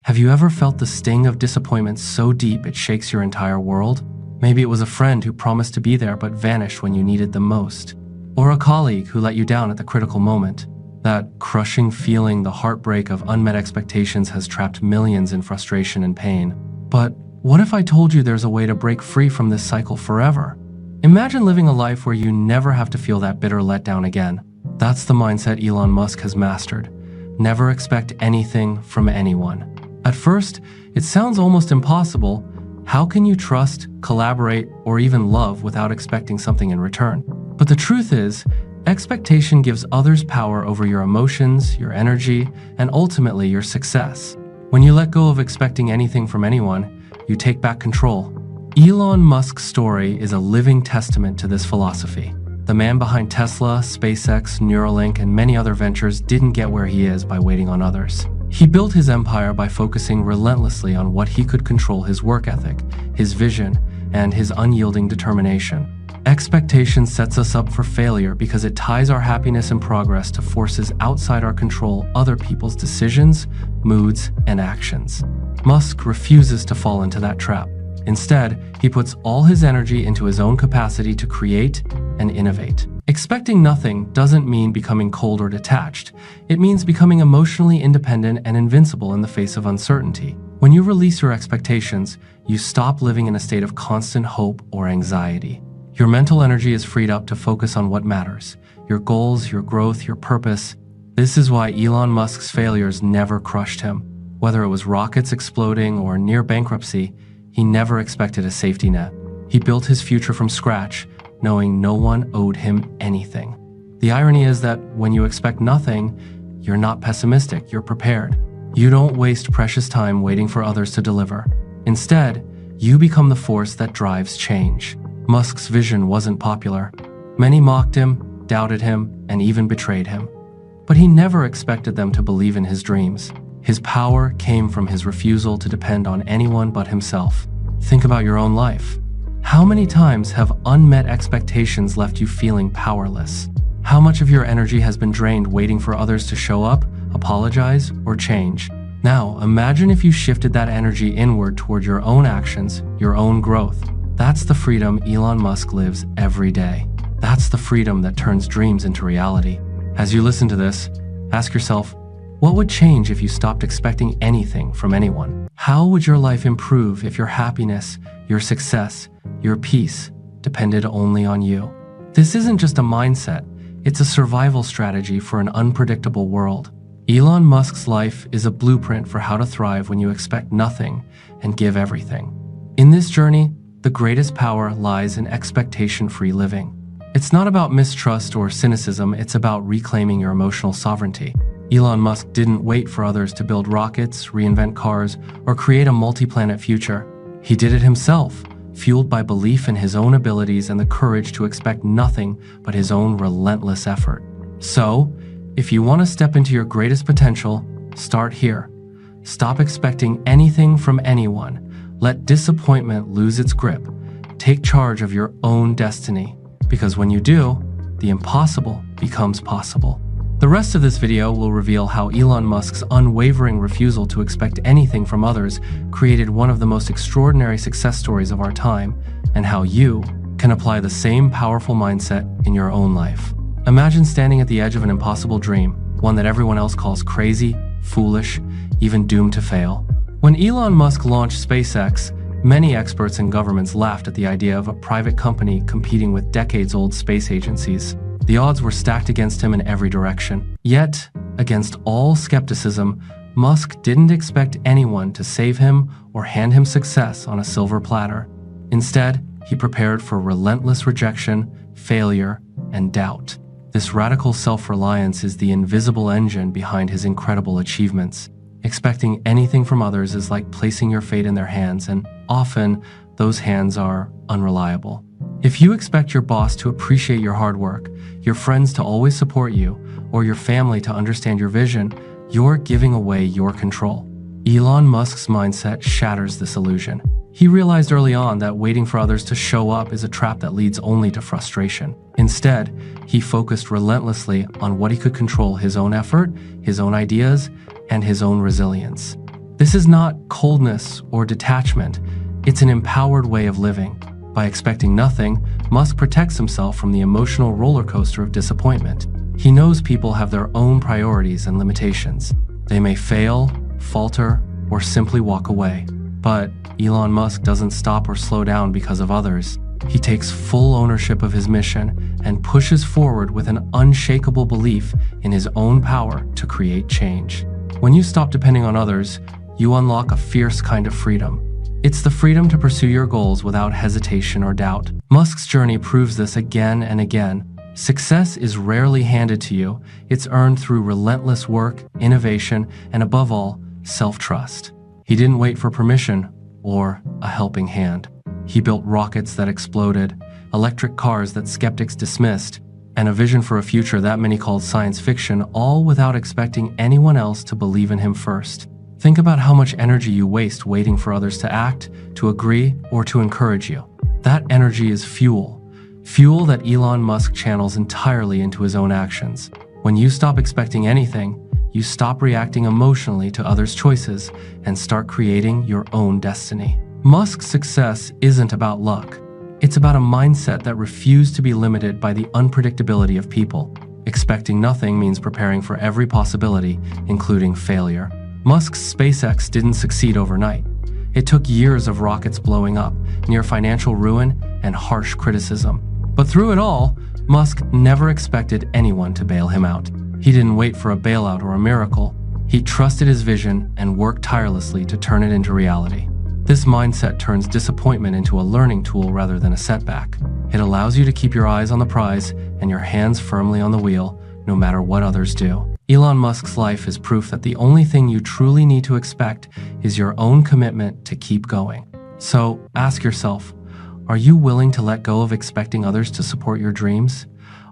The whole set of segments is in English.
Have you ever felt the sting of disappointment so deep it shakes your entire world? Maybe it was a friend who promised to be there but vanished when you needed them most. Or a colleague who let you down at the critical moment. That crushing feeling, the heartbreak of unmet expectations, has trapped millions in frustration and pain. But what if I told you there's a way to break free from this cycle forever? Imagine living a life where you never have to feel that bitter letdown again. That's the mindset Elon Musk has mastered. Never expect anything from anyone. At first, it sounds almost impossible. How can you trust, collaborate, or even love without expecting something in return? But the truth is, expectation gives others power over your emotions, your energy, and ultimately your success. When you let go of expecting anything from anyone, you take back control. Elon Musk's story is a living testament to this philosophy. The man behind Tesla, SpaceX, Neuralink, and many other ventures didn't get where he is by waiting on others. He built his empire by focusing relentlessly on what he could control: his work ethic, his vision, and his unyielding determination. Expectation sets us up for failure because it ties our happiness and progress to forces outside our control, other people's decisions, moods, and actions. Musk refuses to fall into that trap. Instead, he puts all his energy into his own capacity to create and innovate. Expecting nothing doesn't mean becoming cold or detached. It means becoming emotionally independent and invincible in the face of uncertainty. When you release your expectations, you stop living in a state of constant hope or anxiety. Your mental energy is freed up to focus on what matters: your goals, your growth, your purpose. This is why Elon Musk's failures never crushed him. Whether it was rockets exploding or near bankruptcy, he never expected a safety net. He built his future from scratch, knowing no one owed him anything. The irony is that when you expect nothing, you're not pessimistic, you're prepared. You don't waste precious time waiting for others to deliver. Instead, you become the force that drives change. Musk's vision wasn't popular. Many mocked him, doubted him, and even betrayed him. But he never expected them to believe in his dreams. His power came from his refusal to depend on anyone but himself. Think about your own life. How many times have unmet expectations left you feeling powerless? How much of your energy has been drained waiting for others to show up, apologize, or change? Now, imagine if you shifted that energy inward toward your own actions, your own growth. That's the freedom Elon Musk lives every day. That's the freedom that turns dreams into reality. As you listen to this, ask yourself, what would change if you stopped expecting anything from anyone? How would your life improve if your happiness, your success, your peace depended only on you? This isn't just a mindset, it's a survival strategy for an unpredictable world. Elon Musk's life is a blueprint for how to thrive when you expect nothing and give everything. In this journey, the greatest power lies in expectation-free living. It's not about mistrust or cynicism, it's about reclaiming your emotional sovereignty. Elon Musk didn't wait for others to build rockets, reinvent cars, or create a multi-planet future. He did it himself, fueled by belief in his own abilities and the courage to expect nothing but his own relentless effort. So, if you want to step into your greatest potential, start here. Stop expecting anything from anyone. Let disappointment lose its grip. Take charge of your own destiny, because when you do, the impossible becomes possible. The rest of this video will reveal how Elon Musk's unwavering refusal to expect anything from others created one of the most extraordinary success stories of our time, and how you can apply the same powerful mindset in your own life. Imagine standing at the edge of an impossible dream, one that everyone else calls crazy, foolish, even doomed to fail. When Elon Musk launched SpaceX, many experts and governments laughed at the idea of a private company competing with decades-old space agencies. The odds were stacked against him in every direction. Yet, against all skepticism, Musk didn't expect anyone to save him or hand him success on a silver platter. Instead, he prepared for relentless rejection, failure, and doubt. This radical self-reliance is the invisible engine behind his incredible achievements. Expecting anything from others is like placing your fate in their hands, and often, those hands are unreliable. If you expect your boss to appreciate your hard work, your friends to always support you, or your family to understand your vision, you're giving away your control. Elon Musk's mindset shatters this illusion. He realized early on that waiting for others to show up is a trap that leads only to frustration. Instead, he focused relentlessly on what he could control: his own effort, his own ideas, and his own resilience. This is not coldness or detachment, it's an empowered way of living. By expecting nothing, Musk protects himself from the emotional roller coaster of disappointment. He knows people have their own priorities and limitations. They may fail, falter, or simply walk away. But Elon Musk doesn't stop or slow down because of others. He takes full ownership of his mission and pushes forward with an unshakable belief in his own power to create change. When you stop depending on others, you unlock a fierce kind of freedom. It's the freedom to pursue your goals without hesitation or doubt. Musk's journey proves this again and again. Success is rarely handed to you. It's earned through relentless work, innovation, and above all, self-trust. He didn't wait for permission or a helping hand. He built rockets that exploded, electric cars that skeptics dismissed, and a vision for a future that many called science fiction, all without expecting anyone else to believe in him first. Think about how much energy you waste waiting for others to act, to agree, or to encourage you. That energy is fuel. Fuel that Elon Musk channels entirely into his own actions. When you stop expecting anything, you stop reacting emotionally to others' choices and start creating your own destiny. Musk's success isn't about luck. It's about a mindset that refused to be limited by the unpredictability of people. Expecting nothing means preparing for every possibility, including failure. Musk's SpaceX didn't succeed overnight. It took years of rockets blowing up, near financial ruin, and harsh criticism. But through it all, Musk never expected anyone to bail him out. He didn't wait for a bailout or a miracle. He trusted his vision and worked tirelessly to turn it into reality. This mindset turns disappointment into a learning tool rather than a setback. It allows you to keep your eyes on the prize and your hands firmly on the wheel, no matter what others do. Elon Musk's life is proof that the only thing you truly need to expect is your own commitment to keep going. So ask yourself, are you willing to let go of expecting others to support your dreams?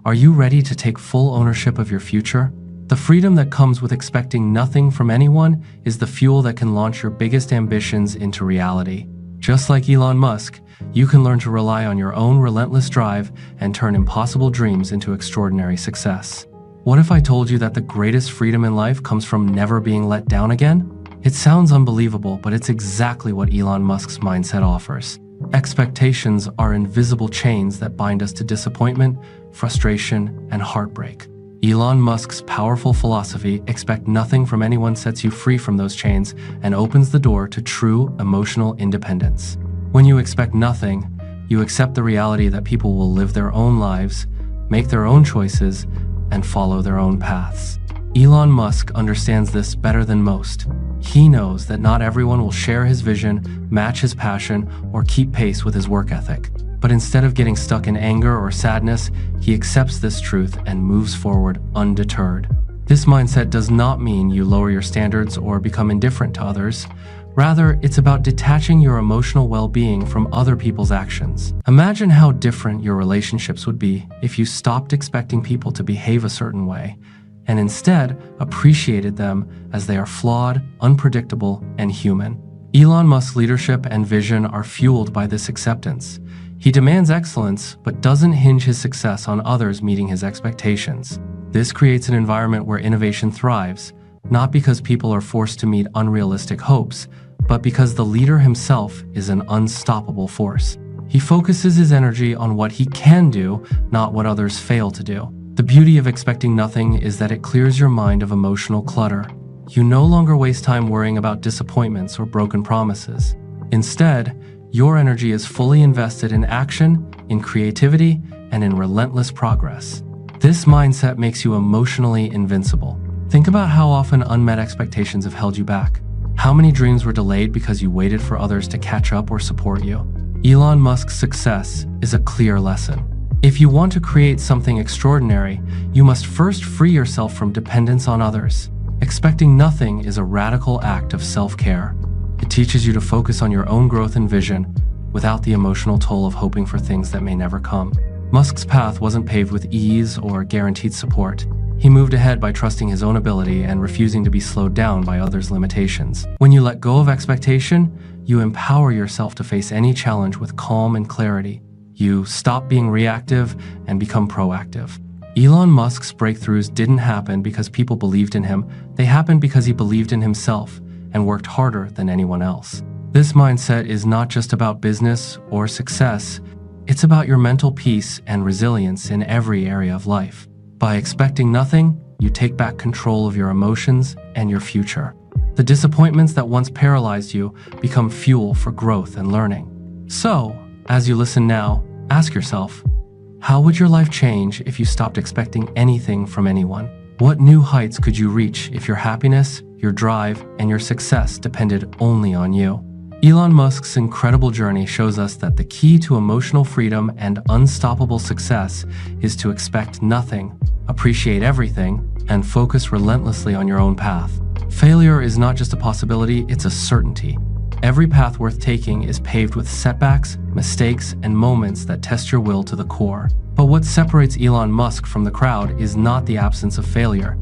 Are you ready to take full ownership of your future? The freedom that comes with expecting nothing from anyone is the fuel that can launch your biggest ambitions into reality. Just like Elon Musk, you can learn to rely on your own relentless drive and turn impossible dreams into extraordinary success. What if I told you that the greatest freedom in life comes from never being let down again? It sounds unbelievable, but it's exactly what Elon Musk's mindset offers. Expectations are invisible chains that bind us to disappointment, frustration, and heartbreak. Elon Musk's powerful philosophy, expect nothing from anyone, sets you free from those chains and opens the door to true emotional independence. When you expect nothing, you accept the reality that people will live their own lives, make their own choices, and follow their own paths. Elon Musk understands this better than most. He knows that not everyone will share his vision, match his passion, or keep pace with his work ethic. But instead of getting stuck in anger or sadness, he accepts this truth and moves forward undeterred. This mindset does not mean you lower your standards or become indifferent to others. Rather, it's about detaching your emotional well-being from other people's actions. Imagine how different your relationships would be if you stopped expecting people to behave a certain way and instead appreciated them as they are flawed, unpredictable, and human. Elon Musk's leadership and vision are fueled by this acceptance. He demands excellence, but doesn't hinge his success on others meeting his expectations. This creates an environment where innovation thrives, not because people are forced to meet unrealistic hopes, but because the leader himself is an unstoppable force. He focuses his energy on what he can do, not what others fail to do. The beauty of expecting nothing is that it clears your mind of emotional clutter. You no longer waste time worrying about disappointments or broken promises. Instead, your energy is fully invested in action, in creativity, and in relentless progress. This mindset makes you emotionally invincible. Think about how often unmet expectations have held you back. How many dreams were delayed because you waited for others to catch up or support you? Elon Musk's success is a clear lesson. If you want to create something extraordinary, you must first free yourself from dependence on others. Expecting nothing is a radical act of self-care. It teaches you to focus on your own growth and vision without the emotional toll of hoping for things that may never come. Musk's path wasn't paved with ease or guaranteed support. He moved ahead by trusting his own ability and refusing to be slowed down by others' limitations. When you let go of expectation, you empower yourself to face any challenge with calm and clarity. You stop being reactive and become proactive. Elon Musk's breakthroughs didn't happen because people believed in him. They happened because he believed in himself. and worked harder than anyone else. This mindset is not just about business or success, it's about your mental peace and resilience in every area of life. By expecting nothing, you take back control of your emotions and your future. The disappointments that once paralyzed you become fuel for growth and learning. So, as you listen now, ask yourself, how would your life change if you stopped expecting anything from anyone? What new heights could you reach if your happiness, your drive, and your success depended only on you? Elon Musk's incredible journey shows us that the key to emotional freedom and unstoppable success is to expect nothing, appreciate everything, and focus relentlessly on your own path. Failure is not just a possibility, it's a certainty. Every path worth taking is paved with setbacks, mistakes, and moments that test your will to the core. But what separates Elon Musk from the crowd is not the absence of failure.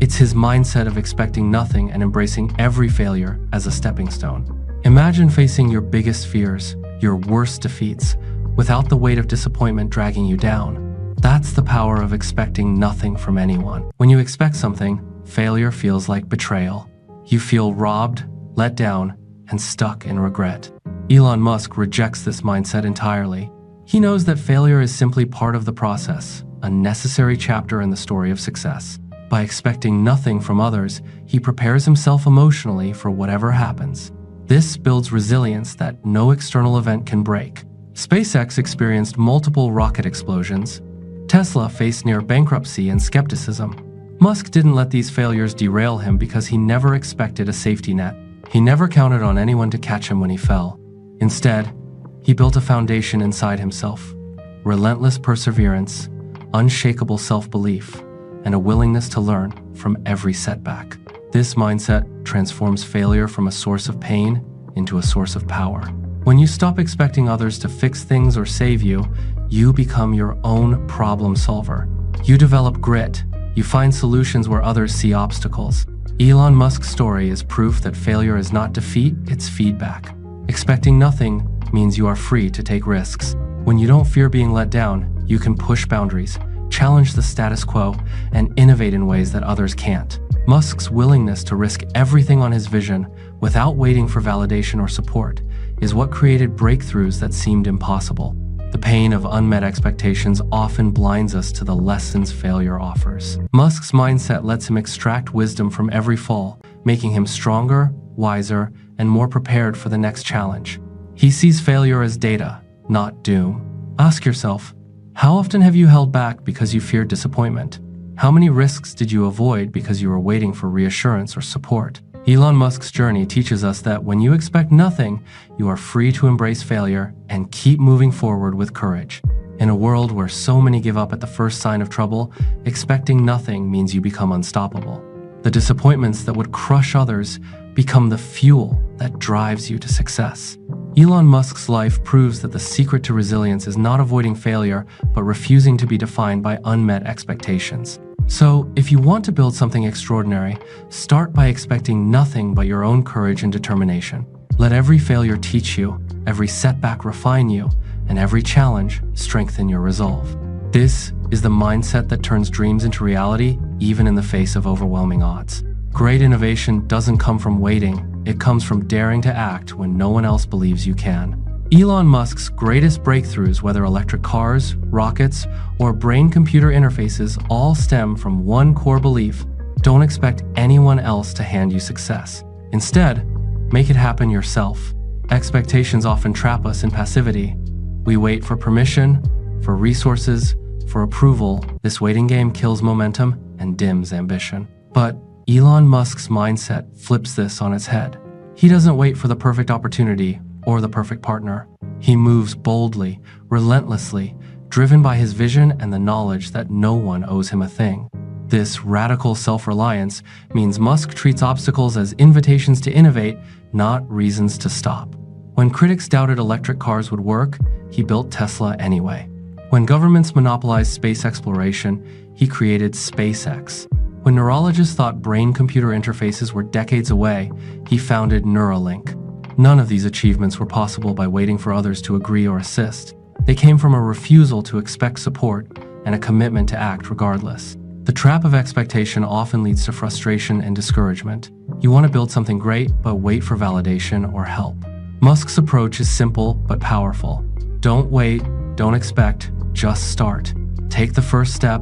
It's his mindset of expecting nothing and embracing every failure as a stepping stone. Imagine facing your biggest fears, your worst defeats, without the weight of disappointment dragging you down. That's the power of expecting nothing from anyone. When you expect something, failure feels like betrayal. You feel robbed, let down, and stuck in regret. Elon Musk rejects this mindset entirely. He knows that failure is simply part of the process, a necessary chapter in the story of success. By expecting nothing from others, he prepares himself emotionally for whatever happens. This builds resilience that no external event can break. SpaceX experienced multiple rocket explosions. Tesla faced near bankruptcy and skepticism. Musk didn't let these failures derail him because he never expected a safety net. He never counted on anyone to catch him when he fell. Instead, he built a foundation inside himself: relentless perseverance, unshakable self-belief, and a willingness to learn from every setback. This mindset transforms failure from a source of pain into a source of power. When you stop expecting others to fix things or save you, you become your own problem solver. You develop grit. You find solutions where others see obstacles. Elon Musk's story is proof that failure is not defeat, it's feedback. Expecting nothing means you are free to take risks. When you don't fear being let down, you can push boundaries, challenge the status quo, and innovate in ways that others can't. Musk's willingness to risk everything on his vision without waiting for validation or support is what created breakthroughs that seemed impossible. The pain of unmet expectations often blinds us to the lessons failure offers. Musk's mindset lets him extract wisdom from every fall, making him stronger, wiser, and more prepared for the next challenge. He sees failure as data, not doom. Ask yourself, how often have you held back because you feared disappointment? How many risks did you avoid because you were waiting for reassurance or support? Elon Musk's journey teaches us that when you expect nothing, you are free to embrace failure and keep moving forward with courage. In a world where so many give up at the first sign of trouble, expecting nothing means you become unstoppable. The disappointments that would crush others become the fuel that drives you to success. Elon Musk's life proves that the secret to resilience is not avoiding failure, but refusing to be defined by unmet expectations. So, if you want to build something extraordinary, start by expecting nothing but your own courage and determination. Let every failure teach you, every setback refine you, and every challenge strengthen your resolve. This is the mindset that turns dreams into reality, even in the face of overwhelming odds. Great innovation doesn't come from waiting, it comes from daring to act when no one else believes you can. Elon Musk's greatest breakthroughs, whether electric cars, rockets, or brain-computer interfaces, all stem from one core belief: don't expect anyone else to hand you success. Instead, make it happen yourself. Expectations often trap us in passivity. We wait for permission, for resources, for approval. This waiting game kills momentum and dims ambition. But Elon Musk's mindset flips this on its head. He doesn't wait for the perfect opportunity or the perfect partner. He moves boldly, relentlessly, driven by his vision and the knowledge that no one owes him a thing. This radical self-reliance means Musk treats obstacles as invitations to innovate, not reasons to stop. When critics doubted electric cars would work, he built Tesla anyway. When governments monopolized space exploration, he created SpaceX. When neurologists thought brain-computer interfaces were decades away, he founded Neuralink. None of these achievements were possible by waiting for others to agree or assist. They came from a refusal to expect support and a commitment to act regardless. The trap of expectation often leads to frustration and discouragement. You want to build something great, but wait for validation or help. Musk's approach is simple but powerful. Don't wait, don't expect, just start. Take the first step,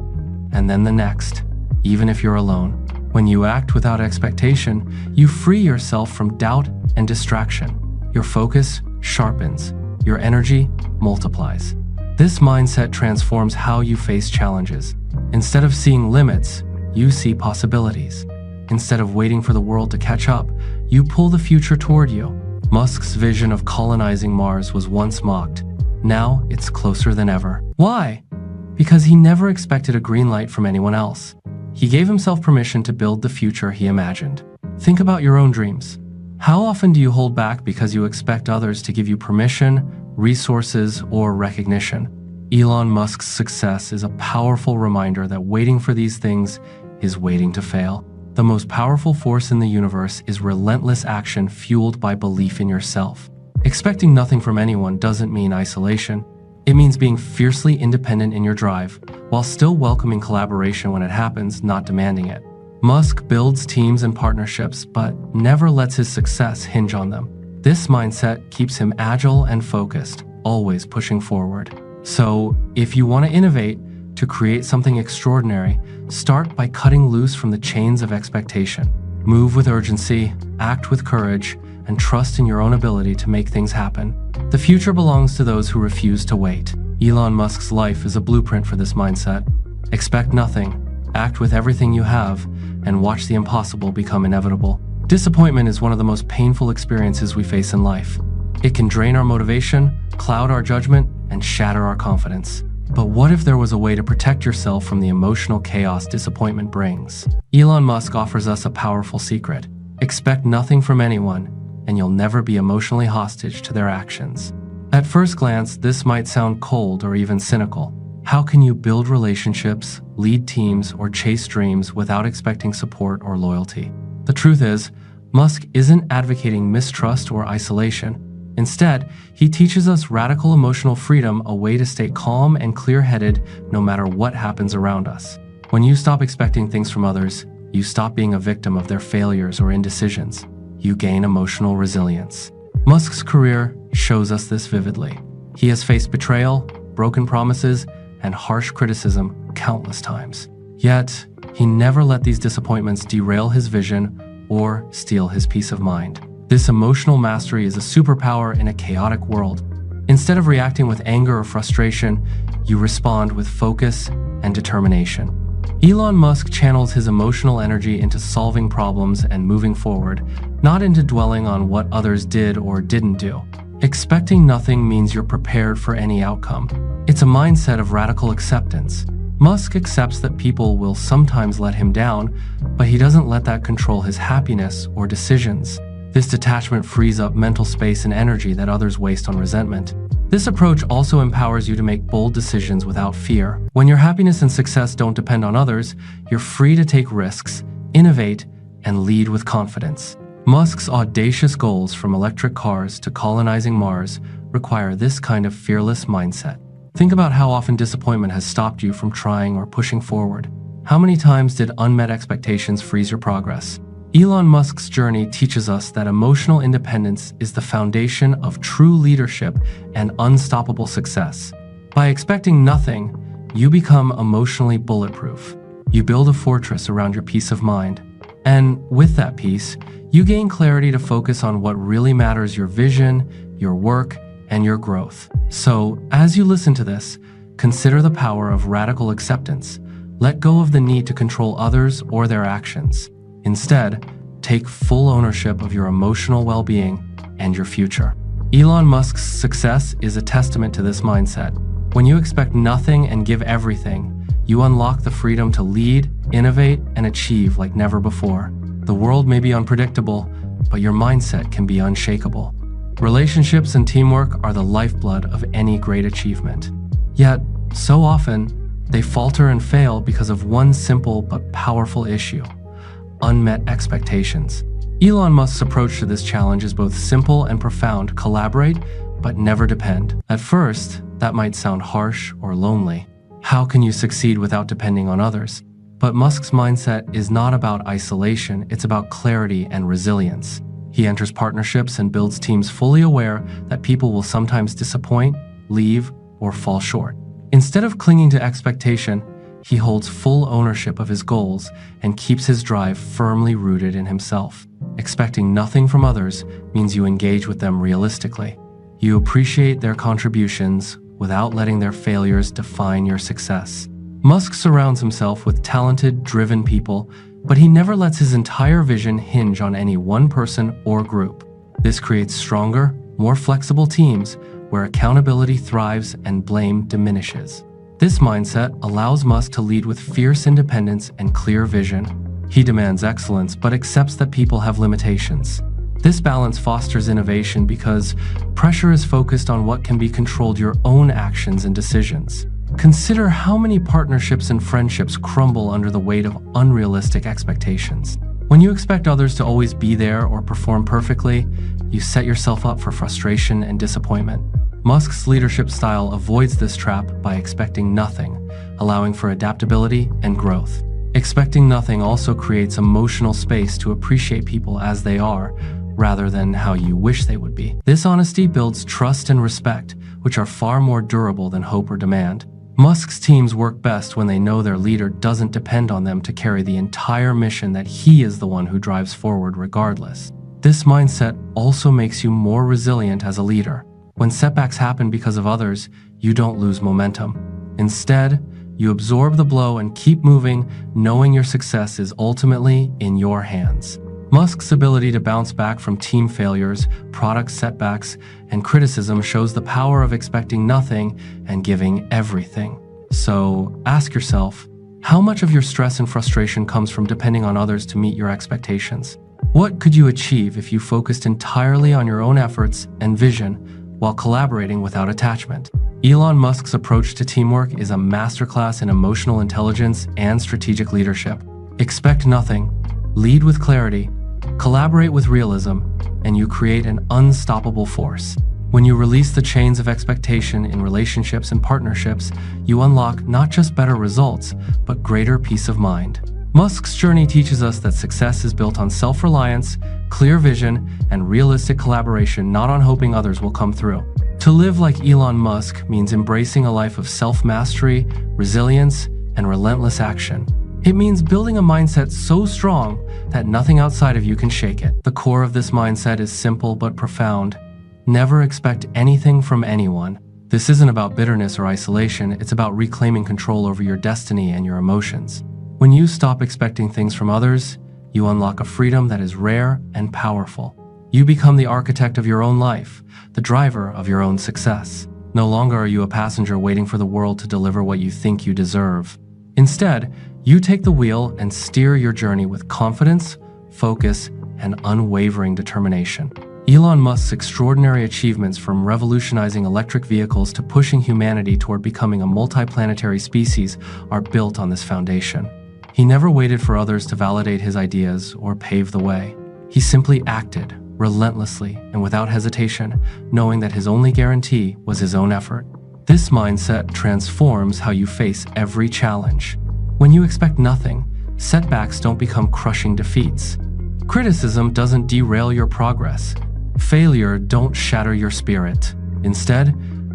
and then the next, even if you're alone. When you act without expectation, you free yourself from doubt and distraction. Your focus sharpens, your energy multiplies. This mindset transforms how you face challenges. Instead of seeing limits, you see possibilities. Instead of waiting for the world to catch up, you pull the future toward you. Musk's vision of colonizing Mars was once mocked. Now it's closer than ever. Why? Because he never expected a green light from anyone else. He gave himself permission to build the future he imagined. Think about your own dreams. How often do you hold back because you expect others to give you permission, resources, or recognition? Elon Musk's success is a powerful reminder that waiting for these things is waiting to fail. The most powerful force in the universe is relentless action fueled by belief in yourself. Expecting nothing from anyone doesn't mean isolation. It means being fiercely independent in your drive, while still welcoming collaboration when it happens, not demanding it. Musk builds teams and partnerships, but never lets his success hinge on them. This mindset keeps him agile and focused, always pushing forward. So, if you want to innovate, to create something extraordinary, start by cutting loose from the chains of expectation. Move with urgency, act with courage, and trust in your own ability to make things happen. The future belongs to those who refuse to wait. Elon Musk's life is a blueprint for this mindset. Expect nothing, act with everything you have, and watch the impossible become inevitable. Disappointment is one of the most painful experiences we face in life. It can drain our motivation, cloud our judgment, and shatter our confidence. But what if there was a way to protect yourself from the emotional chaos disappointment brings? Elon Musk offers us a powerful secret. Expect nothing from anyone, and you'll never be emotionally hostage to their actions. At first glance, this might sound cold or even cynical. How can you build relationships, lead teams, or chase dreams without expecting support or loyalty? The truth is, Musk isn't advocating mistrust or isolation. Instead, he teaches us radical emotional freedom, a way to stay calm and clear-headed no matter what happens around us. When you stop expecting things from others, you stop being a victim of their failures or indecisions. You gain emotional resilience. Musk's career shows us this vividly. He has faced betrayal, broken promises, and harsh criticism countless times. Yet, he never let these disappointments derail his vision or steal his peace of mind. This emotional mastery is a superpower in a chaotic world. Instead of reacting with anger or frustration, you respond with focus and determination. Elon Musk channels his emotional energy into solving problems and moving forward, not into dwelling on what others did or didn't do. Expecting nothing means you're prepared for any outcome. It's a mindset of radical acceptance. Musk accepts that people will sometimes let him down, but he doesn't let that control his happiness or decisions. This detachment frees up mental space and energy that others waste on resentment. This approach also empowers you to make bold decisions without fear. When your happiness and success don't depend on others, you're free to take risks, innovate, and lead with confidence. Musk's audacious goals, from electric cars to colonizing Mars, require this kind of fearless mindset. Think about how often disappointment has stopped you from trying or pushing forward. How many times did unmet expectations freeze your progress? Elon Musk's journey teaches us that emotional independence is the foundation of true leadership and unstoppable success. By expecting nothing, you become emotionally bulletproof. You build a fortress around your peace of mind. And with that peace, you gain clarity to focus on what really matters: your vision, your work, and your growth. So, as you listen to this, consider the power of radical acceptance. Let go of the need to control others or their actions. Instead, take full ownership of your emotional well-being and your future. Elon Musk's success is a testament to this mindset. When you expect nothing and give everything, you unlock the freedom to lead, innovate, and achieve like never before. The world may be unpredictable, but your mindset can be unshakable. Relationships and teamwork are the lifeblood of any great achievement. Yet, so often, they falter and fail because of one simple but powerful issue: unmet expectations. Elon Musk's approach to this challenge is both simple and profound: collaborate, but never depend. At first, that might sound harsh or lonely. How can you succeed without depending on others? But Musk's mindset is not about isolation, it's about clarity and resilience. He enters partnerships and builds teams fully aware that people will sometimes disappoint, leave, or fall short. Instead of clinging to expectation, he holds full ownership of his goals and keeps his drive firmly rooted in himself. Expecting nothing from others means you engage with them realistically. You appreciate their contributions without letting their failures define your success. Musk surrounds himself with talented, driven people, but he never lets his entire vision hinge on any one person or group. This creates stronger, more flexible teams where accountability thrives and blame diminishes. This mindset allows Musk to lead with fierce independence and clear vision. He demands excellence but accepts that people have limitations. This balance fosters innovation because pressure is focused on what can be controlled, your own actions and decisions. Consider how many partnerships and friendships crumble under the weight of unrealistic expectations. When you expect others to always be there or perform perfectly, you set yourself up for frustration and disappointment. Musk's leadership style avoids this trap by expecting nothing, allowing for adaptability and growth. Expecting nothing also creates emotional space to appreciate people as they are, rather than how you wish they would be. This honesty builds trust and respect, which are far more durable than hope or demand. Musk's teams work best when they know their leader doesn't depend on them to carry the entire mission, that he is the one who drives forward regardless. This mindset also makes you more resilient as a leader. When setbacks happen because of others, you don't lose momentum. Instead, you absorb the blow and keep moving, knowing your success is ultimately in your hands. Musk's ability to bounce back from team failures, product setbacks, and criticism shows the power of expecting nothing and giving everything. So, ask yourself, how much of your stress and frustration comes from depending on others to meet your expectations? What could you achieve if you focused entirely on your own efforts and vision while collaborating without attachment? Elon Musk's approach to teamwork is a masterclass in emotional intelligence and strategic leadership. Expect nothing, lead with clarity, collaborate with realism, and you create an unstoppable force. When you release the chains of expectation in relationships and partnerships, you unlock not just better results, but greater peace of mind. Musk's journey teaches us that success is built on self-reliance, clear vision, and realistic collaboration, not on hoping others will come through. To live like Elon Musk means embracing a life of self-mastery, resilience, and relentless action. It means building a mindset so strong that nothing outside of you can shake it. The core of this mindset is simple but profound. Never expect anything from anyone. This isn't about bitterness or isolation, it's about reclaiming control over your destiny and your emotions. When you stop expecting things from others, you unlock a freedom that is rare and powerful. You become the architect of your own life, the driver of your own success. No longer are you a passenger waiting for the world to deliver what you think you deserve. Instead, you take the wheel and steer your journey with confidence, focus, and unwavering determination. Elon Musk's extraordinary achievements, from revolutionizing electric vehicles to pushing humanity toward becoming a multiplanetary species, are built on this foundation. He never waited for others to validate his ideas or pave the way. He simply acted, relentlessly and without hesitation, knowing that his only guarantee was his own effort. This mindset transforms how you face every challenge. When you expect nothing, setbacks don't become crushing defeats. Criticism doesn't derail your progress. Failure don't shatter your spirit. Instead,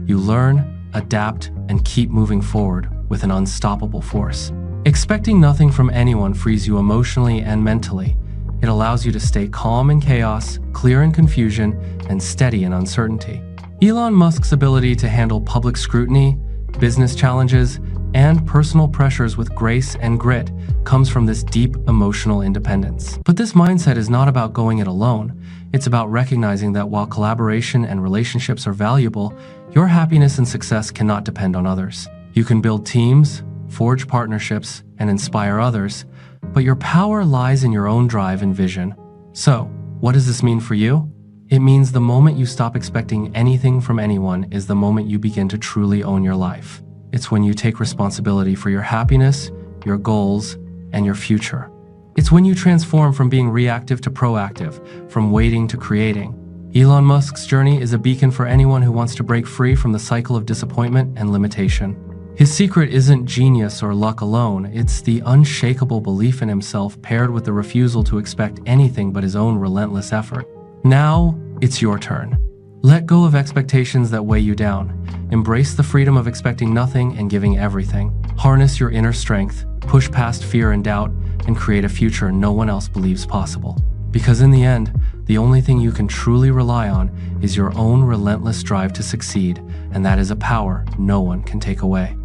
you learn, adapt, and keep moving forward with an unstoppable force. Expecting nothing from anyone frees you emotionally and mentally. It allows you to stay calm in chaos, clear in confusion, and steady in uncertainty. Elon Musk's ability to handle public scrutiny, business challenges, and personal pressures with grace and grit comes from this deep emotional independence. But this mindset is not about going it alone. It's about recognizing that while collaboration and relationships are valuable, your happiness and success cannot depend on others. You can build teams, forge partnerships, and inspire others, but your power lies in your own drive and vision. So, what does this mean for you? It means the moment you stop expecting anything from anyone is the moment you begin to truly own your life. It's when you take responsibility for your happiness, your goals, and your future. It's when you transform from being reactive to proactive, from waiting to creating. Elon Musk's journey is a beacon for anyone who wants to break free from the cycle of disappointment and limitation. His secret isn't genius or luck alone, it's the unshakable belief in himself paired with the refusal to expect anything but his own relentless effort. Now, it's your turn. Let go of expectations that weigh you down. Embrace the freedom of expecting nothing and giving everything. Harness your inner strength, push past fear and doubt, and create a future no one else believes possible. Because in the end, the only thing you can truly rely on is your own relentless drive to succeed, and that is a power no one can take away.